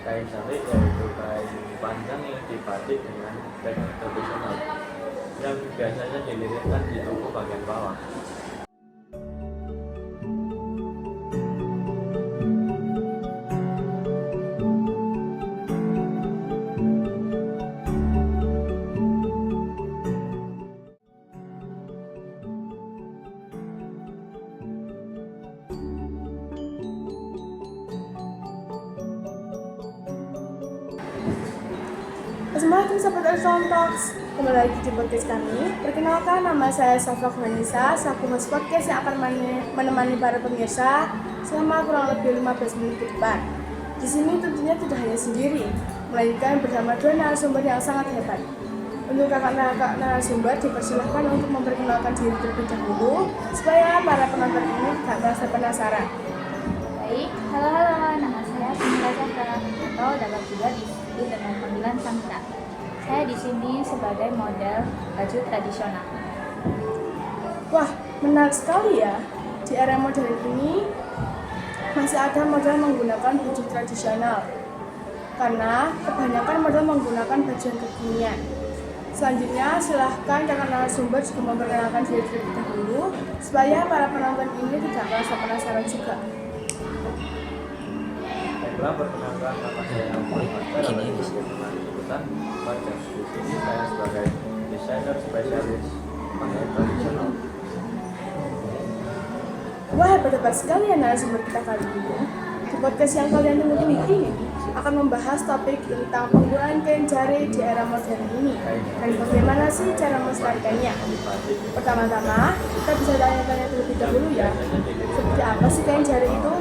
Kain sari yaitu kain panjang yang dibatik dengan teknik tradisional yang biasanya dililitkan di tubuh bagian bawah. Assalamualaikum sahabat Earthbound Talks. Kembali lagi di podcast kami. Perkenalkan, nama saya Safra Vanessa, selaku host podcast yang akan menemani para pemirsa selama kurang lebih 15 menit ke depan. Di sini tentunya tidak hanya sendiri, melainkan bersama dua narasumber yang sangat hebat. Untuk kakak-kakak narasumber dipersilahkan untuk memperkenalkan diri terlebih dahulu supaya para penonton ini tidak merasa penasaran. Baik, halo, nama saya Samira Chandra atau dapat juga disebut dengan panggilan Samira. Saya di sini sebagai model baju tradisional. Wah, menarik sekali ya. Di era modern ini masih ada model menggunakan baju tradisional karena kebanyakan model menggunakan baju yang kekinian. Selanjutnya, silahkan kakak narasumber juga memperkenalkan diri terlebih dahulu supaya para penonton ini tidak merasa penasaran juga. Baiklah, perkenalkan nama saya Muhammad Fajar ikutan Fajar. Di sini saya sebagai desainer spesialis pakaian tradisional. Wah, hebat sekali ya narasumber kita kali ini. Di podcast yang kalian tunggu ini akan membahas topik tentang penggunaan kain jari di era modern ini dan bagaimana sih cara melestarikannya. Pertama-tama, kita bisa tanya-tanya terlebih dahulu ya, seperti apa sih kain jari itu?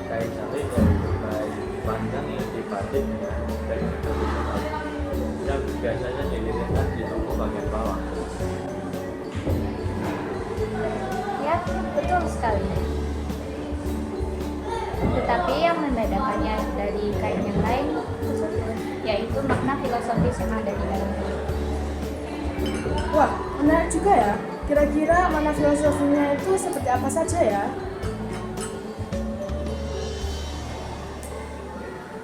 Kain sari yaitu kain panjang yang dibatik dengan teknik tradisional yang biasanya dililitkan di tubuh bagian bawah. Ya, betul sekali. Tetapi yang membedakannya dari kain yang lain yaitu makna filosofis yang ada di dalamnya. Wah, menarik juga ya. Kira-kira makna filosofinya itu seperti apa saja ya?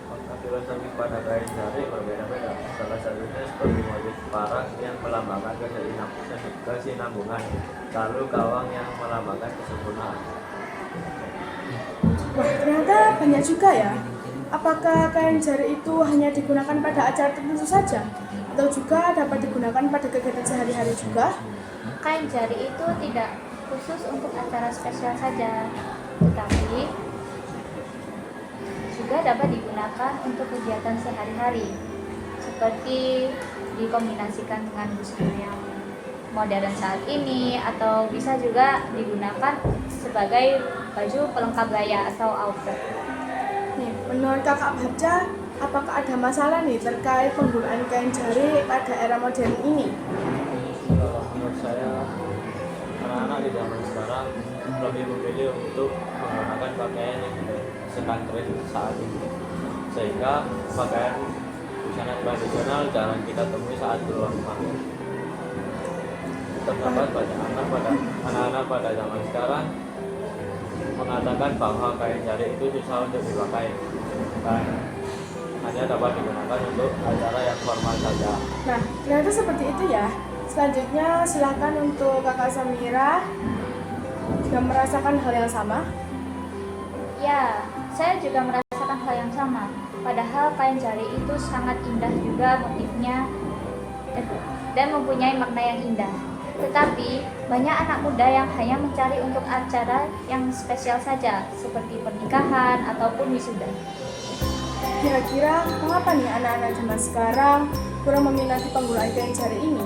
Makna filosofi pada kain jari berbeda-beda. Salah satunya seperti motif parang yang melambangkan kesinambungan, lalu kawang yang melambangkan kesempurnaan. Wah, ternyata banyak juga ya. Apakah kain jari itu hanya digunakan pada acara tertentu saja? Atau juga dapat digunakan pada kegiatan sehari-hari juga? Kain jari itu tidak khusus untuk acara spesial saja, tetapi juga dapat digunakan untuk kegiatan sehari-hari, seperti dikombinasikan dengan busana yang modern saat ini, atau bisa juga digunakan sebagai baju pelengkap gaya atau outfit. Nih, menurut kakak baca, apakah ada masalah nih terkait penggunaan kain jari pada era modern ini? Kalau menurut saya, anak-anak di zaman sekarang lebih memilih untuk menggunakan pakaian yang sedang tren saat ini, sehingga pakaian busana tradisional jarang kita temui saat keluar rumah. Terdapat banyak anak-anak pada zaman sekarang mengatakan bahwa kain jari itu susah untuk dipakai dan hanya dapat digunakan untuk acara yang formal saja. Nah, ternyata seperti itu ya. Selanjutnya, silakan untuk kakak Samira juga merasakan hal yang sama. Ya, saya juga merasakan hal yang sama. Padahal kain jari itu sangat indah juga motifnya dan mempunyai makna yang indah. Tetapi banyak anak muda yang hanya mencari untuk acara yang spesial saja, seperti pernikahan ataupun wisuda. Kira-kira mengapa nih anak-anak zaman sekarang kurang meminati penggunaan kain jari ini?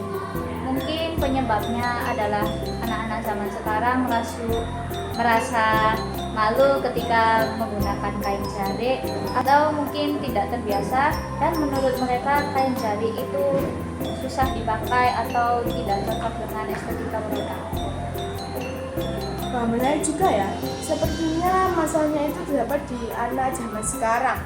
Mungkin penyebabnya adalah anak-anak zaman sekarang merasa malu ketika menggunakan kain jari, atau mungkin tidak terbiasa, dan menurut mereka kain jari itu susah dipakai atau tidak cocok dengan estetika mereka. Wah, menarik juga ya. Sepertinya masalahnya itu terdapat di anak zaman sekarang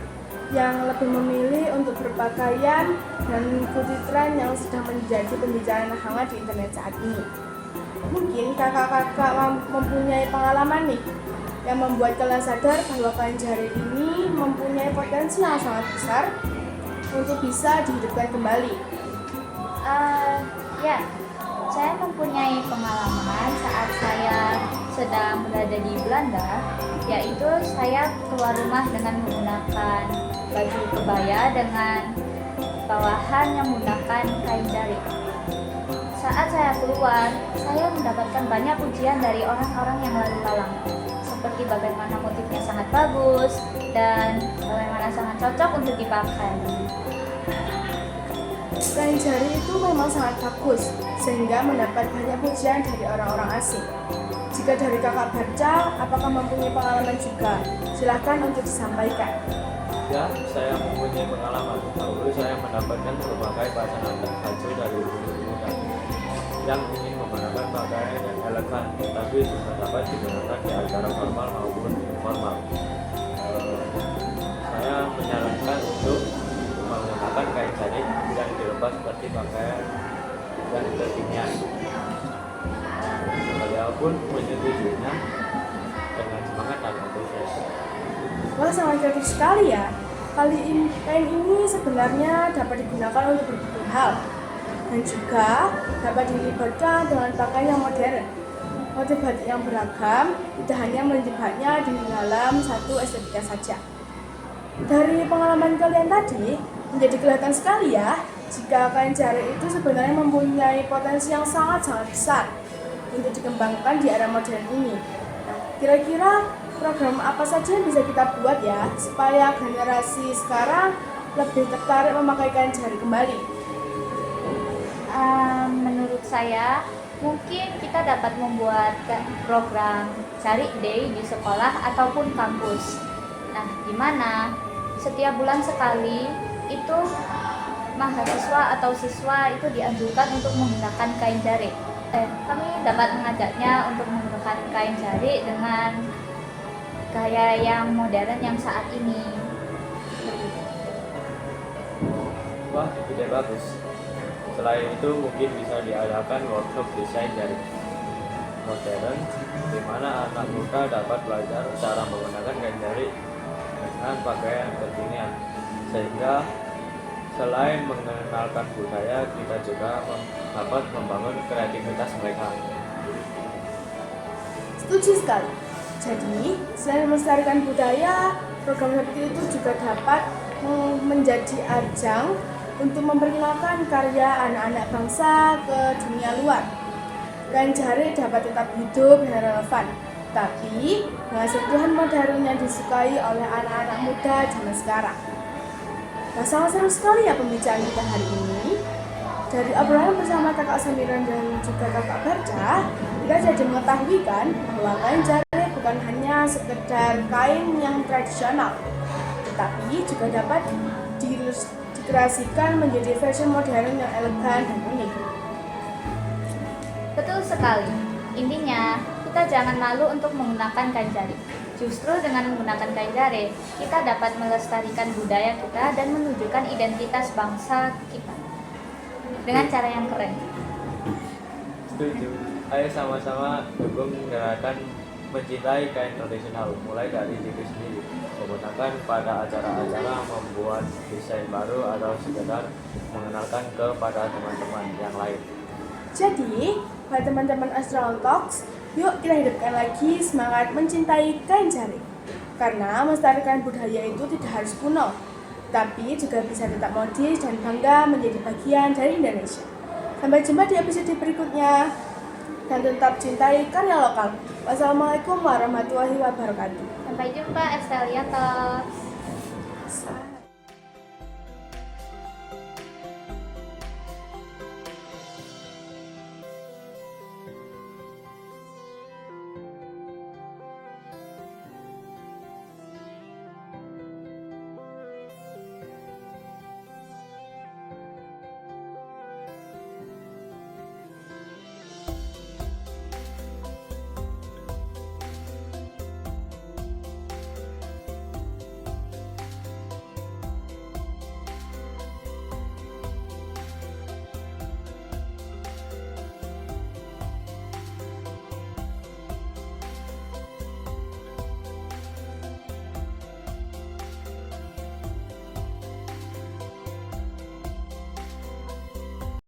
yang lebih memilih untuk berpakaian dan mengikuti tren yang sedang menjadi pembicaraan hangat di internet saat ini. Mungkin kakak-kakak mempunyai pengalaman nih yang membuat kalian sadar bahwa kain jari ini mempunyai potensi yang sangat besar untuk bisa dihidupkan kembali? Ya, saya mempunyai pengalaman saat saya sedang berada di Belanda, yaitu saya keluar rumah dengan menggunakan baju kebaya dengan bawahan yang menggunakan kain jari. Saat saya keluar, saya mendapatkan banyak pujian dari orang-orang yang lalu lalang, seperti bagaimana motifnya sangat bagus dan bagaimana sangat cocok untuk dipakai. Kain jari itu memang sangat bagus, sehingga mendapat banyak pujian dari orang-orang asing. Jika dari kakak baca, apakah mempunyai pengalaman juga? Silahkan untuk disampaikan. Ya, saya mempunyai pengalaman. Dahulu saya mendapatkan berbagai pasangan baju dari ibu-ibu yang ingin menggunakan pakaian yang elegan, tapi juga dapat digunakan di acara formal maupun informal. Saya menyarankan untuk menggunakan kain jari yang dilepas seperti pakaian yang kekinian. Beliau pun menyetujuinya dengan semangat dan antusias. Wah, sangat kreatif sekali ya. Kain ini sebenarnya dapat digunakan untuk berbagai hal dan juga dapat dilibatkan dengan pakaian yang modern. Motif batik yang beragam tidak hanya menjebaknya di dalam satu estetika saja. Dari pengalaman kalian tadi, menjadi kelihatan sekali ya jika kain jari itu sebenarnya mempunyai potensi yang sangat-sangat besar untuk dikembangkan di era modern ini. Nah, kira-kira program apa saja yang bisa kita buat ya supaya generasi sekarang lebih tertarik memakai kain jari kembali? Menurut saya, mungkin kita dapat membuat program Jari Day di sekolah ataupun kampus. Nah, di mana setiap bulan sekali itu mahasiswa atau siswa itu dianjurkan untuk menggunakan kain jari. Kami dapat mengajaknya untuk menggunakan kain jari dengan gaya yang modern yang saat ini. Wah, ide bagus. Selain itu mungkin bisa diadakan workshop desain dari modern di mana anak muda dapat belajar cara menggunakan kain jari dengan pakaian kekinian, sehingga selain mengenalkan budaya, kita juga dapat membangun kreativitas mereka. Setuju sekali. Jadi, selain melestarikan budaya, program seperti itu juga dapat menjadi ajang untuk memperkenalkan karya anak-anak bangsa ke dunia luar. Kain jari dapat tetap hidup dan relevan, tapi dengan sentuhan modern yang disukai oleh anak-anak muda zaman sekarang. Nah, sangat seru sekali ya pembicaraan kita hari ini. Dari obrolan bersama kakak Samiran dan juga kakak Barca, kita jadi mengetahui kan bahwa kain jari bukan hanya sekedar kain yang tradisional, tetapi juga dapat dikreasikan menjadi fashion modern yang elegan dan unik. Betul sekali. Intinya, kita jangan malu untuk menggunakan kain jari. Justru dengan menggunakan kain jari, kita dapat melestarikan budaya kita dan menunjukkan identitas bangsa kita dengan cara yang keren. Setuju. Ayo sama-sama dukung gerakan mencintai kain tradisional, mulai dari diri sendiri, menggunakan pada acara-acara, membuat desain baru, atau sekedar mengenalkan kepada teman-teman yang lain. Jadi, buat teman-teman Astral Talks, yuk kita hidupkan lagi semangat mencintai kain jari. Karena melestarikan budaya itu tidak harus kuno, tapi juga bisa tetap modis dan bangga menjadi bagian dari Indonesia. Sampai jumpa di episode berikutnya. Dan tetap cintai karya lokal. Wassalamualaikum warahmatullahi wabarakatuh. Sampai jumpa, Estelia Talks.